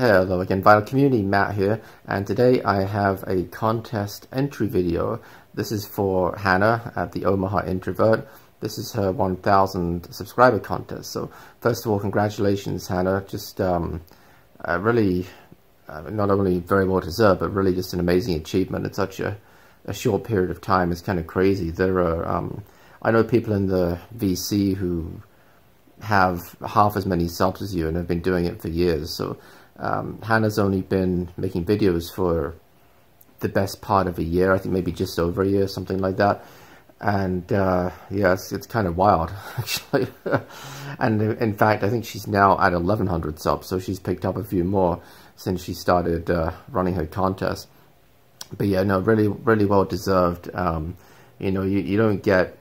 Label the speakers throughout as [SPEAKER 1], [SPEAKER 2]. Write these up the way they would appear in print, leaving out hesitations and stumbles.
[SPEAKER 1] Hello again, Vinyl Community, Matt here, and today I have a contest entry video. This is for Hanna at the Omaha Introvert. This is her 1,000 subscriber contest. So first of all, congratulations, Hanna. Just really, not only very well deserved, but really just an amazing achievement in such a short period of time. It's kind of crazy. There are, I know people in the VC who have half as many subs as you and have been doing it for years. So Hanna's only been making videos for the best part of a year, I think maybe just over a year, something like that. And yeah, it's kind of wild, actually. And in fact, I think she's now at 1,100 subs, so she's picked up a few more since she started running her contest. But yeah, no, really well deserved. You know, you don't get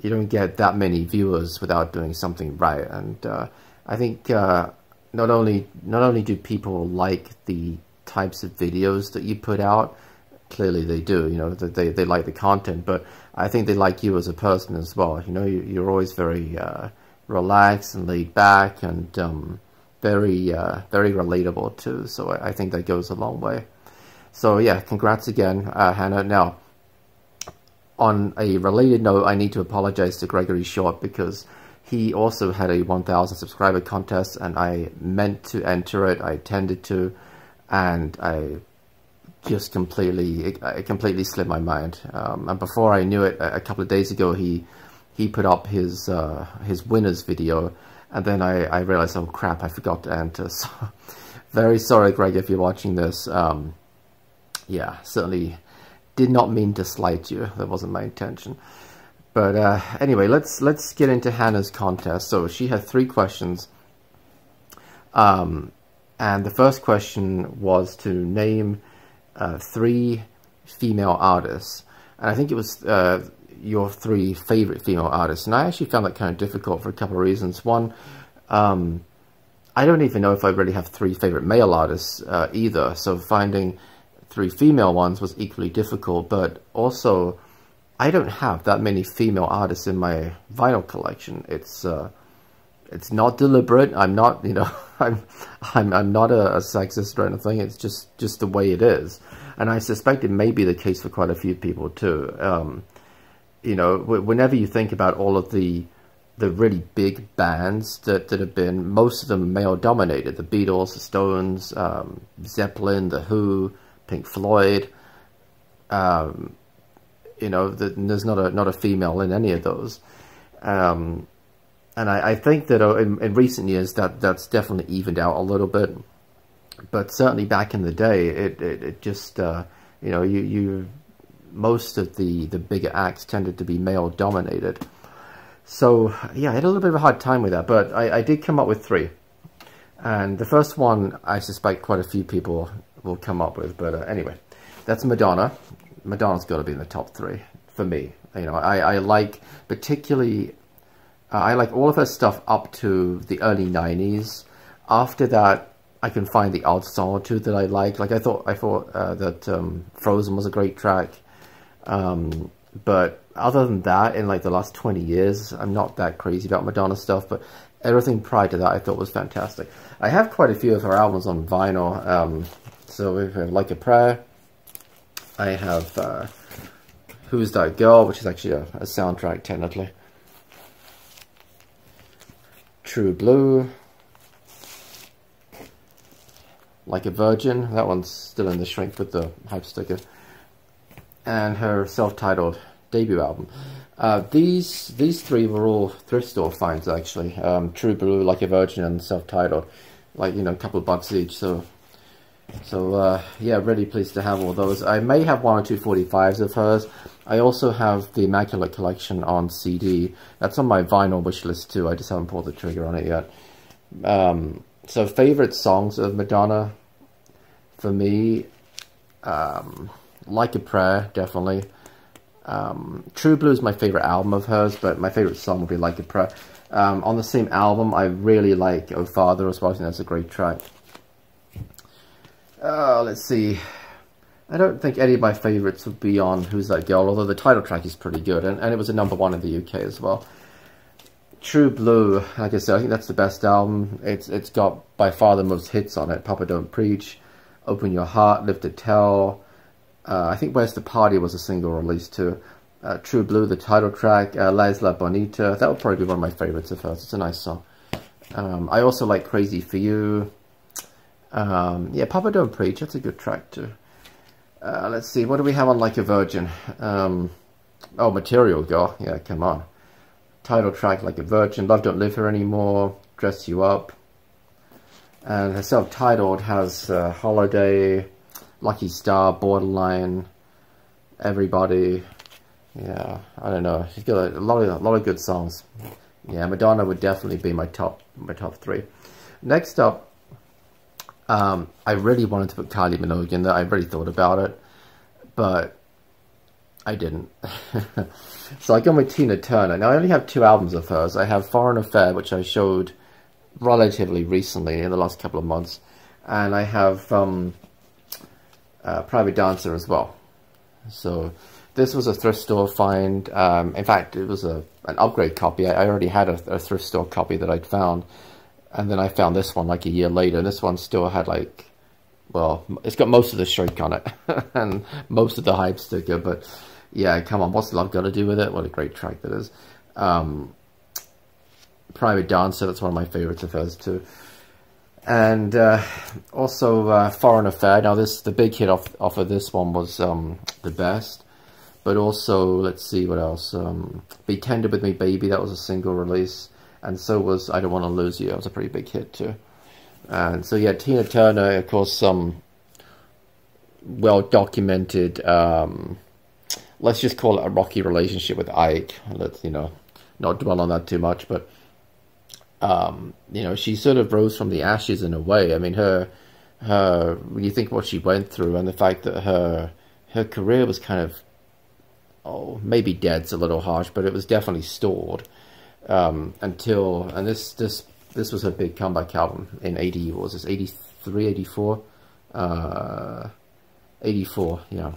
[SPEAKER 1] that many viewers without doing something right. And I think not only do people like the types of videos that you put out, clearly they do, you know, that they like the content, but I think they like you as a person as well. You know, you're always very relaxed and laid back, and very relatable too. So I think that goes a long way. So yeah, congrats again, Hanna. Now, on a related note, I need to apologize to Gregory Short because he also had a 1,000 subscriber contest, and I meant to enter it. I intended to, and I just completely slipped my mind. And before I knew it, a couple of days ago, he put up his winners video, and then I realized, oh crap, I forgot to enter. So very sorry, Greg, if you're watching this. Yeah, certainly did not mean to slight you. That wasn't my intention. But anyway, let's get into Hanna's contest. So she had 3 questions, and the first question was to name 3 female artists, and I think it was your 3 favorite female artists. And I actually found that kind of difficult for a couple of reasons. One, I don't even know if I really have 3 favorite male artists either. So finding 3 female ones was equally difficult, but also I don't have that many female artists in my vinyl collection. It's not deliberate. I'm not, you know, I'm not a sexist or anything. It's just the way it is, and I suspect it may be the case for quite a few people too. You know, whenever you think about all of the really big bands that have been, most of them male dominated. The Beatles, the Stones, Zeppelin, the Who, Pink Floyd. You know, there's not a female in any of those. And I think that in recent years that's definitely evened out a little bit, but certainly back in the day, it just you know, most of the bigger acts tended to be male dominated. So yeah, I had a little bit of a hard time with that, but I did come up with 3, and the first one I suspect quite a few people will come up with. But anyway, that's Madonna. Madonna's got to be in the top 3 for me. You know, I like particularly. I like all of her stuff up to the early 90s. After that, I can find the odd song or two that I like. Like I thought that Frozen was a great track. But other than that, in like the last 20 years, I'm not that crazy about Madonna stuff. But everything prior to that, I thought was fantastic. I have quite a few of her albums on vinyl. So we have Like a Prayer. I have Who's That Girl, which is actually a soundtrack technically. True Blue, Like a Virgin, that one's still in the shrink with the hype sticker, and her self-titled debut album. These 3 were all thrift store finds actually. True Blue, Like a Virgin, and self-titled, like, you know, a couple of bucks each. So yeah, really pleased to have all those. I may have 1 or 2 45s of hers. I also have the Immaculate Collection on CD. That's on my vinyl wish list too. I just haven't pulled the trigger on it yet. So favorite songs of Madonna for me, Like a Prayer, definitely. True Blue is my favorite album of hers, but my favorite song would be Like a Prayer. On the same album, I really like Oh Father as well. I think that's a great track. Let's see. I don't think any of my favorites would be on Who's That Girl, although the title track is pretty good, and it was a #1 in the UK as well. True Blue, like I said, I think that's the best album. It's got by far the most hits on it. Papa Don't Preach, Open Your Heart, Live to Tell. I think Where's the Party was a single release too. True Blue, the title track, La Isla Bonita. That would probably be one of my favorites of hers. It's a nice song. I also like Crazy For You. Yeah, Papa Don't Preach, that's a good track too. Let's see, what do we have on Like a Virgin? Oh, Material Girl, yeah, come on. Title track Like a Virgin, Love Don't Live Here Anymore, Dress You Up. And her self-titled has Holiday, Lucky Star, Borderline, Everybody. Yeah, I don't know. She's got a lot of good songs. Yeah, Madonna would definitely be my top 3. Next up, I really wanted to put Kylie Minogue in there. I really thought about it, but I didn't. So I got with Tina Turner. Now I only have 2 albums of hers. I have Foreign Affair, which I showed relatively recently in the last couple of months, and I have Private Dancer as well. So this was a thrift store find. In fact, it was an upgrade copy. I already had a thrift store copy that I'd found, and then I found this one like a year later, and this one still had like, well, it's got most of the shrink on it and most of the hype sticker, but yeah, come on, what's love got to do with it? What a great track that is. Private Dancer, that's one of my favorites of hers too. And also Foreign Affair. Now the big hit off of this one was The Best. But also, let's see what else. Be Tender With Me Baby, that was a single release. And so was I Don't Want to Lose You, that was a pretty big hit too. And so yeah, Tina Turner, of course, well documented, let's just call it a rocky relationship with Ike. Let's, not dwell on that too much, but she sort of rose from the ashes in a way. I mean, when you think what she went through and the fact that her career was kind of, maybe dead's a little harsh, but it was definitely stalled until, and this was her big comeback album in 83, 84? 84, yeah.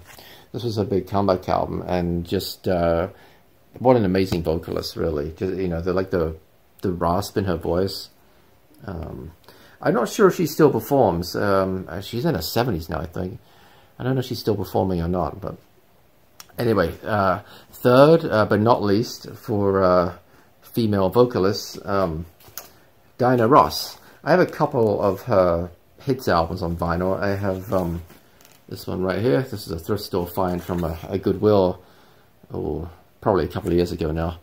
[SPEAKER 1] This was a big comeback album, and just what an amazing vocalist, really. Just, the rasp in her voice. I'm not sure if she still performs. She's in her 70s now, I think. I don't know if she's still performing or not, but anyway, third, but not least, for female vocalists, Diana Ross. I have a couple of her hits albums on vinyl. I have this one right here. This is a thrift store find from a Goodwill, probably a couple of years ago now.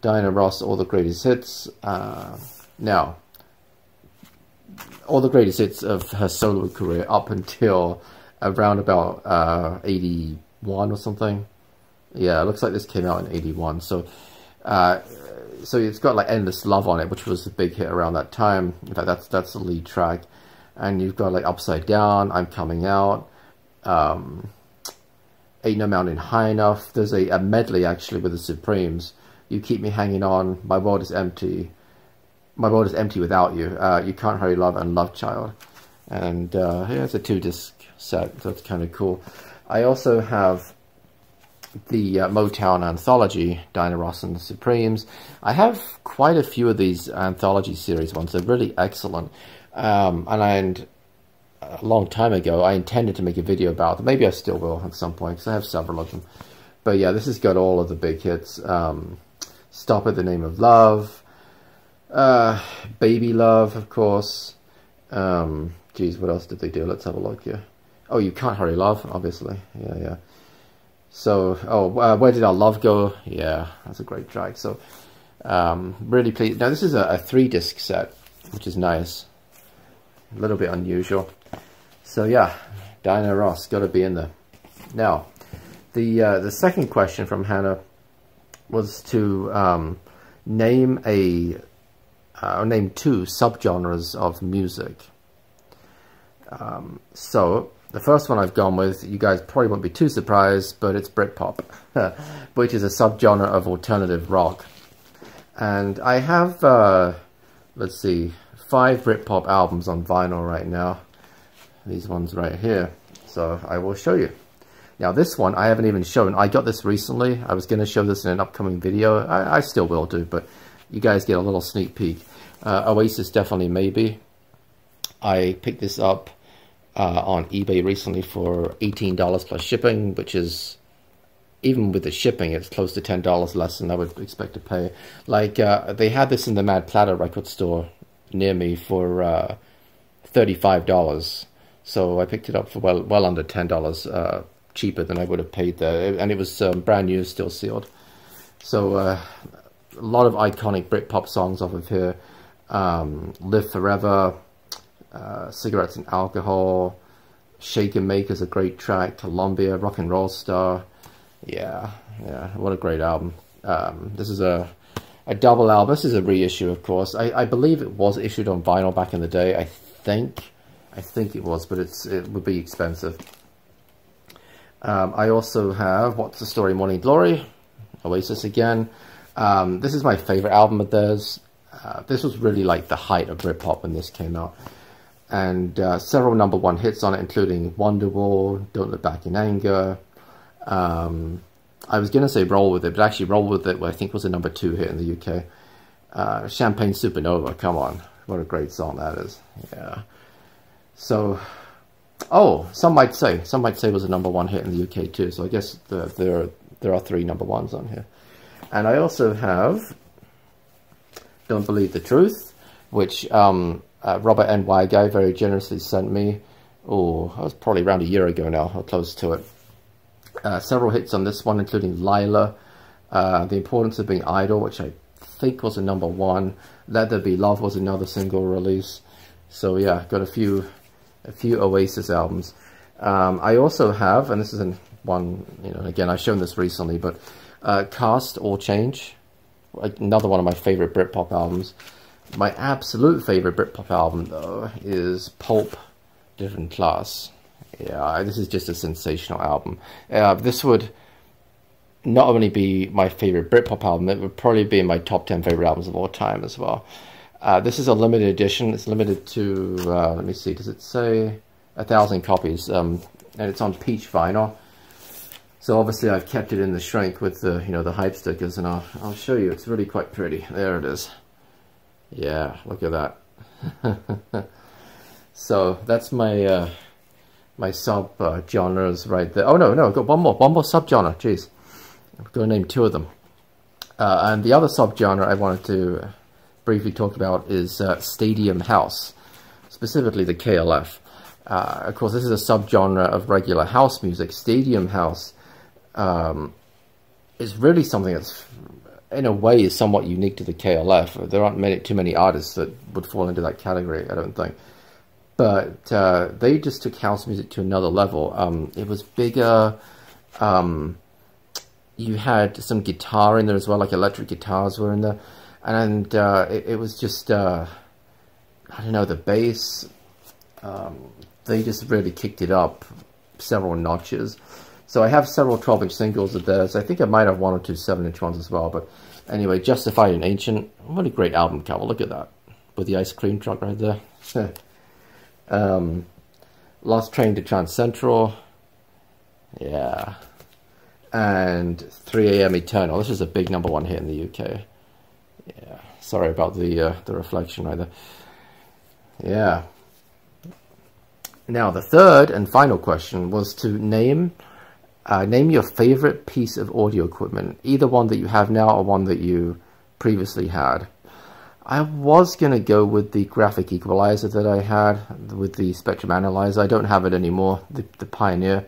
[SPEAKER 1] Diana Ross, All the Greatest Hits. Now, all the greatest hits of her solo career up until around about 81 or something. Yeah, it looks like this came out in 81. So it's got like Endless Love on it, which was a big hit around that time. In fact, that's the lead track. And you've got like Upside Down, I'm Coming Out, Ain't No Mountain High Enough. There's a medley actually with the Supremes. You Keep Me Hanging On, My World Is Empty, My World Is Empty Without You, You Can't Hurry Love, and Love Child. And yeah, it's a 2-disc set, so that's kind of cool. I also have the Motown Anthology, Diana Ross and the Supremes. I have quite a few of these anthology series ones. They're really excellent. And a long time ago, I intended to make a video about them. Maybe I still will at some point, because I have several of them. But yeah, this has got all of the big hits. Stop at the Name of Love. Baby Love, of course. Geez, what else did they do? Let's have a look here. Oh, You Can't Hurry Love, obviously. Yeah. So, Where Did Our Love Go? Yeah, that's a great track. So, really pleased. Now, this is a 3-disc set, which is nice. A little bit unusual. So, yeah, Diana Ross, got to be in there. Now, the second question from Hannah was to name 2 subgenres of music. So, the first one I've gone with, you guys probably won't be too surprised, but it's Britpop, which is a subgenre of alternative rock. And I have, let's see, 5 Britpop albums on vinyl right now. These ones right here. So I will show you. Now this one I haven't even shown. I got this recently. I was going to show this in an upcoming video. I still will do, but you guys get a little sneak peek. Oasis, definitely maybe. I picked this up on eBay recently for $18 plus shipping, which is, even with the shipping, it's close to $10 less than I would expect to pay. Like, they had this in the Mad Platter record store near me for $35. So I picked it up for well under $10 cheaper than I would have paid there. And it was brand new, still sealed. So a lot of iconic Britpop songs off of here. Live Forever, Cigarettes and Alcohol, Shake and Make is a great track, Columbia, Rock and Roll Star. Yeah, what a great album. This is a double album. This is a reissue, of course. I believe it was issued on vinyl back in the day. I think it was, but it would be expensive. I also have What's the Story, Morning Glory, Oasis again. This is my favorite album of theirs. This was really like the height of Britpop when this came out. And several #1 hits on it, including Wonderwall, Don't Look Back in Anger. I was going to say Roll With It, but actually Roll With It, I think, was a #2 hit in the UK. Champagne Supernova, come on. What a great song that is. Yeah. So, some might say it was a #1 hit in the UK too. So I guess there are 3 #1s on here. And I also have Don't Believe the Truth, which Robert NY guy very generously sent me. Oh, that was probably around a year ago now, or close to it. Several hits on this one, including Lila, The Importance of Being Idle, which I think was a #1. Let There Be Love was another single release. So yeah, got a few Oasis albums. I also have, and this is one, again, I've shown this recently, but Cast or Change, another one of my favorite Britpop albums. My absolute favorite Britpop album, though, is Pulp, Different Class. Yeah, this is just a sensational album. This would not only be my favorite Britpop album, it would probably be in my top 10 favorite albums of all time as well. This is a limited edition. It's limited to, let me see, does it say 1,000 copies? And it's on peach vinyl. So obviously I've kept it in the shrink with the, the hype stickers, and I'll show you. It's really quite pretty. There it is. Yeah, look at that. So that's my my sub genres right there. Oh no, I've got one more subgenre. Jeez, I'm going to name 2 of them. And the other subgenre I wanted to briefly talk about is stadium house, specifically the KLF. Of course, this is a subgenre of regular house music. Stadium house is really something that's, in a way, is somewhat unique to the KLF. There aren't too many artists that would fall into that category, I don't think. But they just took house music to another level. It was bigger. You had some guitar in there as well, like electric guitars were in there. And it was just, I don't know, the bass, they just really kicked it up several notches. So I have several 12-inch singles of theirs. I think I might have 1 or 2 7-inch ones as well. But anyway, Justified and Ancient, what a great album cover. Look at that, with the ice cream truck right there. Lost Train to Trans Central, yeah, and 3 AM Eternal. This is a big #1 hit in the UK. Yeah, sorry about the reflection right there. Yeah. Now the third and final question was to name your favorite piece of audio equipment, either one that you have now or one that you previously had. I was going to go with the graphic equalizer that I had with the spectrum analyzer. I don't have it anymore, the Pioneer.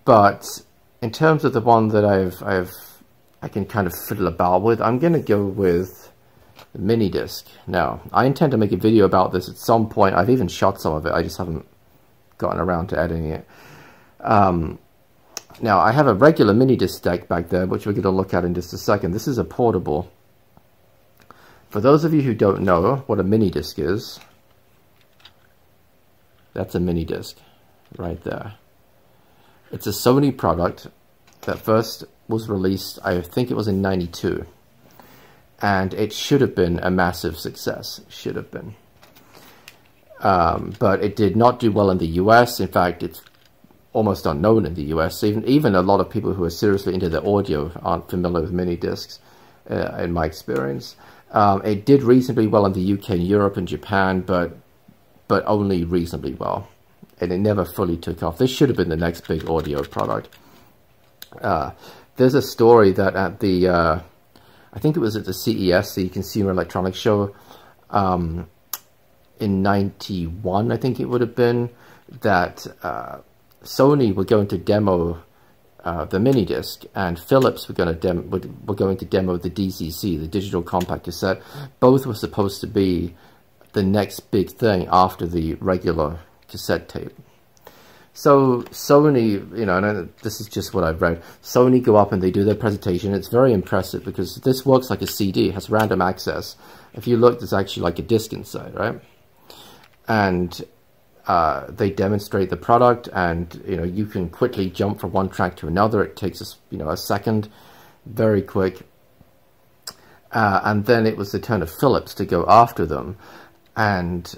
[SPEAKER 1] But in terms of the one that I can kind of fiddle about with, I'm going to go with the MiniDisc. Now, I intend to make a video about this at some point. I've even shot some of it. I just haven't gotten around to editing it. Now, I have a regular MiniDisc deck back there, which we're going to look at in just a second. This is a portable. For those of you who don't know what a MiniDisc is, that's a MiniDisc right there. It's a Sony product that first was released, I think it was in '92. And it should have been a massive success. It should have been. But it did not do well in the US. In fact, it's almost unknown in the US. Even a lot of people who are seriously into the audio aren't familiar with mini discs, in my experience. It did reasonably well in the UK and Europe and Japan, but only reasonably well. And it never fully took off. This should have been the next big audio product. There's a story that at the, I think it was at the CES, the Consumer Electronics Show, in 91, I think it would have been, that Sony were going to demo the MiniDisc, and Philips were going to demo the DCC, the digital compact cassette. Both were supposed to be the next big thing after the regular cassette tape. So Sony, you know, and this is just what I've read, Sony go up and they do their presentation. It's very impressive because this works like a CD, it has random access. If you look, there's actually like a disc inside, right? And they demonstrate the product, and you know, you can quickly jump from one track to another. It takes us, you know, a second, very quick. And then it was the turn of Philips to go after them, and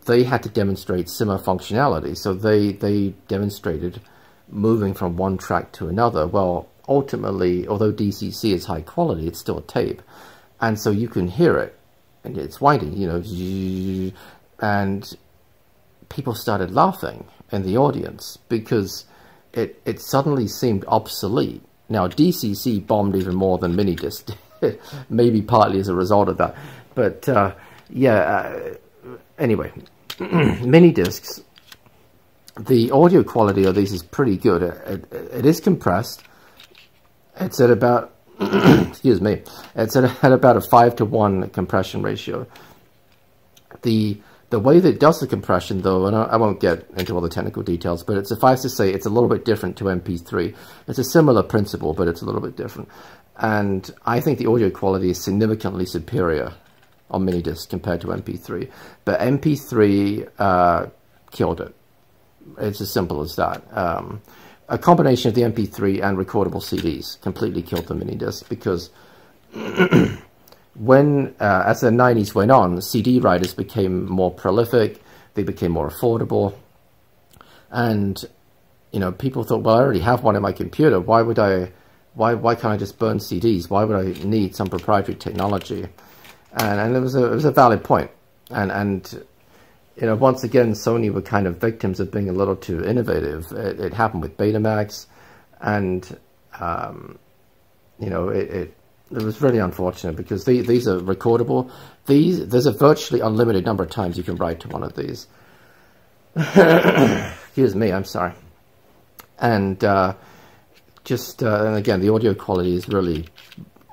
[SPEAKER 1] they had to demonstrate similar functionality. So they demonstrated moving from one track to another. Well, ultimately, although DCC is high quality, it's still a tape, and so you can hear it, and it's winding, you know, and people started laughing in the audience because it suddenly seemed obsolete. Now, DCC bombed even more than MiniDisc did, maybe partly as a result of that. But, anyway, MiniDiscs, the audio quality of these is pretty good. It is compressed. It's at about, excuse me, it's at about a 5-to-1 compression ratio. The way that it does the compression, though, and I won't get into all the technical details, but it suffice to say it's a little bit different to MP3. It's a similar principle, but it's a little bit different. And I think the audio quality is significantly superior on MiniDisc compared to MP3. But MP3 killed it. It's as simple as that. A combination of the MP3 and recordable CDs completely killed the MiniDisc because when, as the 90s went on, CD writers became more prolific, they became more affordable, and, you know, people thought, well, I already have one in my computer, why can't I just burn CDs? Why would I need some proprietary technology? And it was a valid point. And you know, once again, Sony were kind of victims of being a little too innovative. It happened with Betamax, and you know, it was really unfortunate because these are recordable. There's a virtually unlimited number of times you can write to one of these. Excuse me, I'm sorry. And and again, the audio quality is really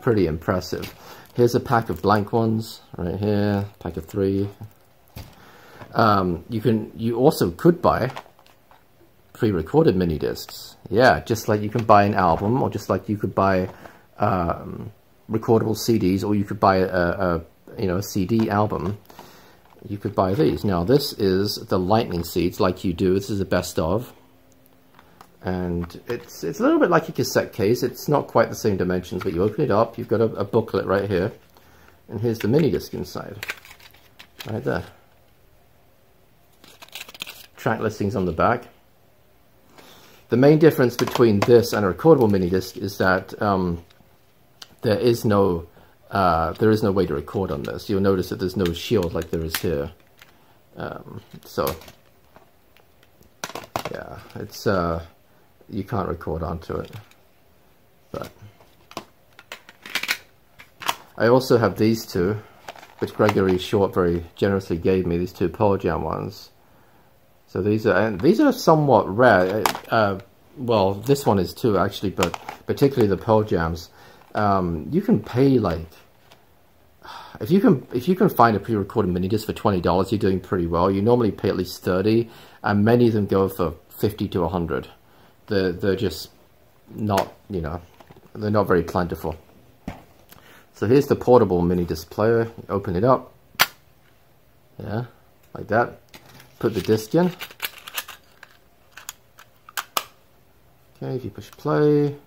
[SPEAKER 1] pretty impressive. Here's a pack of blank ones right here, pack of 3. You also could buy pre-recorded mini discs. Yeah, just like you can buy an album, or just like you could buy recordable CDs, or you could buy a CD album. You could buy these. Now this is the lightning seeds, like you do. This is a best of, and it's a little bit like a cassette case. It's not quite the same dimensions, but you open it up. You've got a booklet right here, and here's the mini disc inside, right there. Track listings on the back. The main difference between this and a recordable mini disc is that there is no way to record on this. You'll notice that there's no shield like there is here. So yeah, it's you can't record onto it. But I also have these two, which Gregory Short very generously gave me. These two Pearl Jam ones. So these are somewhat rare. Well, this one is too, actually, but particularly the Pearl Jams. You can pay like, if you can find a pre-recorded mini disc for $20, you're doing pretty well. You normally pay at least $30, and many of them go for $50 to $100. They're just not, you know, they're not very plentiful. So here's the portable mini disc player. You open it up, yeah, like that. Put the disc in. Okay, if you push play, there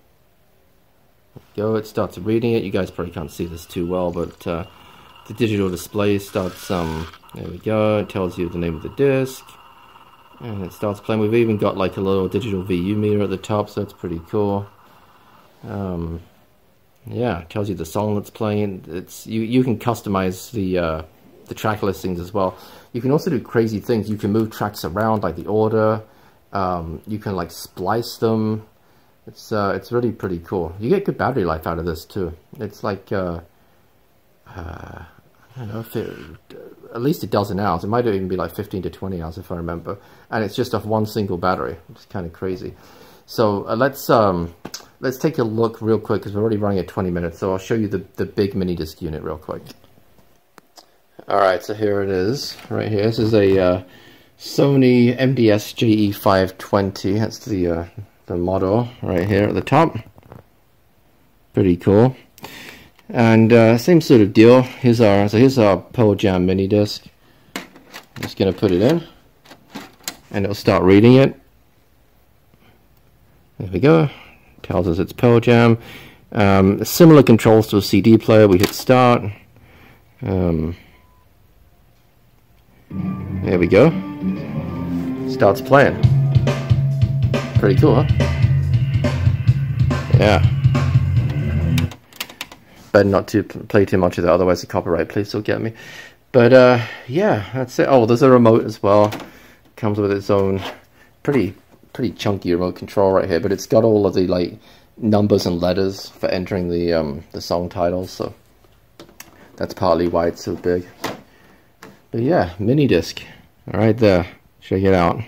[SPEAKER 1] you go, it starts reading it. You guys probably can't see this too well, but the digital display starts, there we go, it tells you the name of the disc, And it starts playing. We've even got like a little digital VU meter at the top, so that's pretty cool. Yeah, it tells you the song that's playing. It's you can customize the track listings as well. You can also do crazy things. You can move tracks around, like the order. You can like splice them. It's really pretty cool. You get good battery life out of this too. It's like I don't know if at least a dozen hours. It might even be like 15 to 20 hours if I remember. And it's just off one single battery, which is kind of crazy. So let's take a look real quick because we're already running at 20 minutes. So I'll show you the big mini disc unit real quick. All right, so here it is, right here. This is a Sony MDS JE520. That's the model right here at the top. Pretty cool. And same sort of deal. Here's our Pearl Jam mini disc. I'm just gonna put it in, and it'll start reading it. There we go. Tells us it's Pearl Jam. Similar controls to a CD player. We hit start. There we go. Starts playing. Pretty cool, huh? Yeah. Better not to play too much of that, otherwise the copyright police will get me. But yeah, that's it. Oh, there's a remote as well. Comes with its own pretty chunky remote control right here, but it's got all of the like numbers and letters for entering the song titles, so that's partly why it's so big. But yeah, mini disc, right there. Check it out.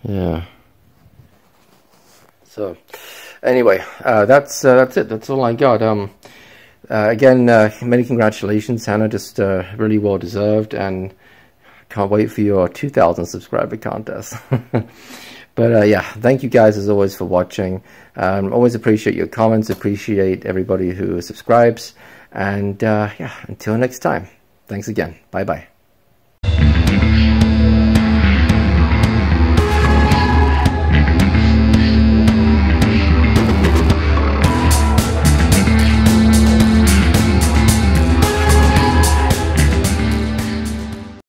[SPEAKER 1] Yeah. So anyway, that's it. That's all I got. Again, many congratulations, Hanna. Just really well deserved, and can't wait for your 2,000 subscriber contest. But yeah, thank you guys as always for watching. Always appreciate your comments. Appreciate everybody who subscribes. And yeah, until next time. Thanks again. Bye bye.